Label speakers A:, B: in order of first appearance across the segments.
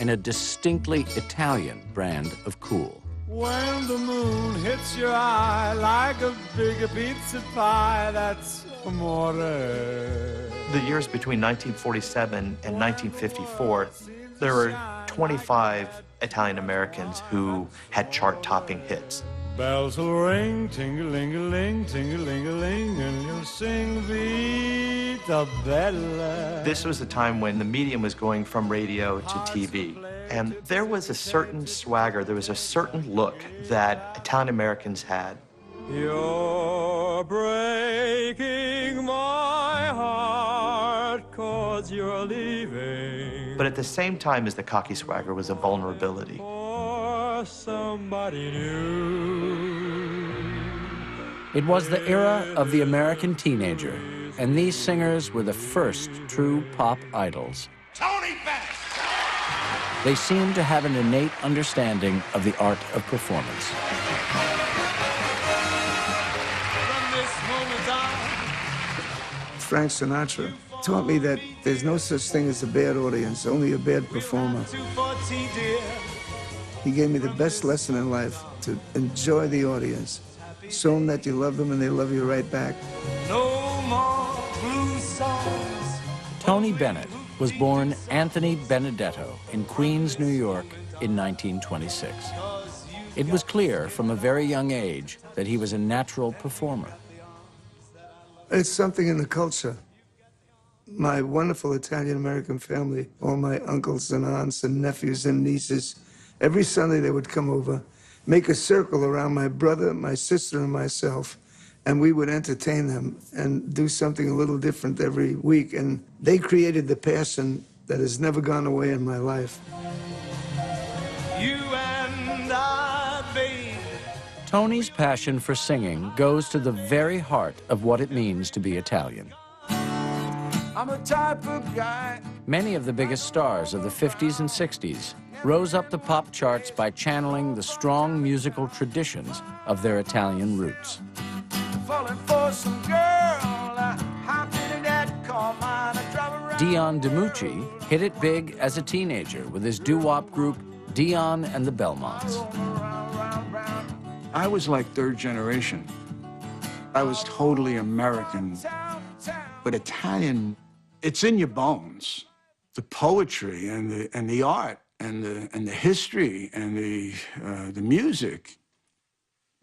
A: in a distinctly Italian brand of cool.
B: When the moon hits your eye like a big pizza pie, that's amore.
C: The years between 1947 and 1954, there were 25 Italian Americans who had chart-topping hits.
B: Bells will ring, ting-a-ling-a-ling, ting-a-ling-a-ling, and you'll sing Vita Bella.
C: This was a time when the medium was going from radio to TV. And there was a certain swagger, there was a certain look that Italian Americans had.
B: You're breaking my heart 'cause you're leaving.
C: But at the same time as the cocky swagger was a vulnerability.
B: For somebody new.
A: It was the era of the American teenager, and these singers were the first true pop idols.
D: Tony Bennett!
A: They seemed to have an innate understanding of the art of performance.
B: From this moment on,
E: Frank Sinatra taught me that there's no such thing as a bad audience, only a bad performer.
B: 240, dear.
E: He gave me the best lesson in life, to enjoy the audience. Show them that you love them and they love you right back.
B: No more blues songs.
A: Tony Bennett was born Anthony Benedetto in Queens, New York in 1926. It was clear from a very young age that he was a natural performer.
E: It's something in the culture. My wonderful Italian-American family, all my uncles and aunts and nephews and nieces, every Sunday they would come over, make a circle around my brother, my sister, and myself, and we would entertain them and do something a little different every week. And they created the passion that has never gone away in my life.
B: You and I, babe.
A: Tony's passion for singing goes to the very heart of what it means to be Italian.
B: I'm a type of guy.
A: Many of the biggest stars of the 50s and 60s rose up the pop charts by channeling the strong musical traditions of their Italian roots.
B: Falling for some girl. How did that call mine? I drive around.
A: Dion DiMucci hit it big as a teenager with his doo-wop group Dion and the Belmonts.
F: I was like third generation. I was totally American, but Italian, it's in your bones. The poetry and the art and the history and the music.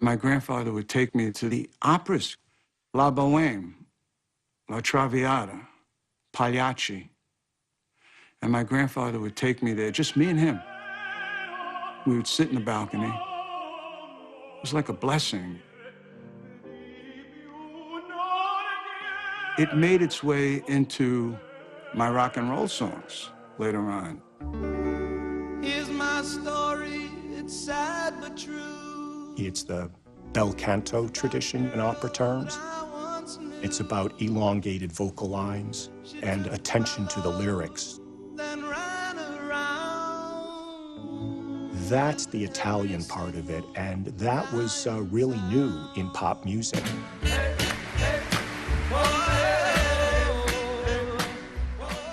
F: My grandfather would take me to the operas, La Bohème, La Traviata, Pagliacci. And my grandfather would take me there, just me and him. We would sit in the balcony. It was like a blessing. It made its way into my rock and roll songs later on.
B: Here's my story, it's sad but true.
G: It's the bel canto tradition in opera terms. It's about elongated vocal lines and attention to the lyrics.
B: Then ran around.
G: That's the Italian part of it, and that was really new in pop music.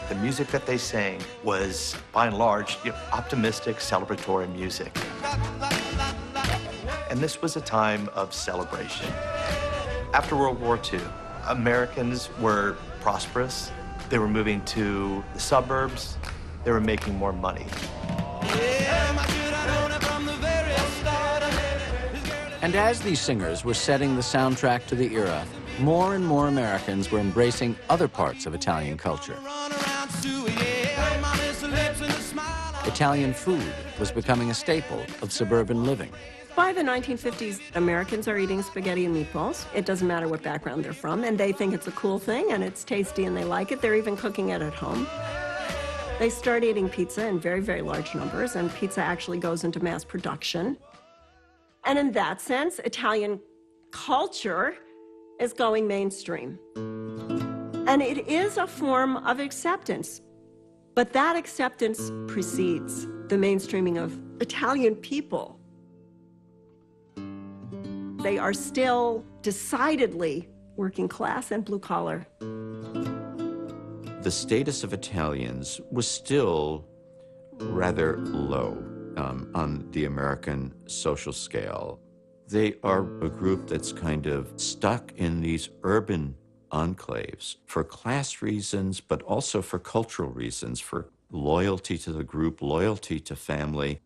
C: The music that they sang was, by and large, optimistic, celebratory music. And this was a time of celebration. After World War II, Americans were prosperous. They were moving to the suburbs. They were making more money.
A: And as these singers were setting the soundtrack to the era, more and more Americans were embracing other parts of Italian culture. Italian food was becoming a staple of suburban living.
H: By the 1950s, Americans are eating spaghetti and meatballs. It doesn't matter what background they're from, and they think it's a cool thing, and it's tasty, and they like it. They're even cooking it at home. They start eating pizza in very, very large numbers, and pizza actually goes into mass production. And in that sense, Italian culture is going mainstream. And it is a form of acceptance, but that acceptance precedes the mainstreaming of Italian people. They are still decidedly working class and blue collar.
I: The status of Italians was still
D: rather low on the American social scale. They are a group that's kind of stuck in these urban enclaves for class reasons, but also for cultural reasons, for loyalty to the group, loyalty to family.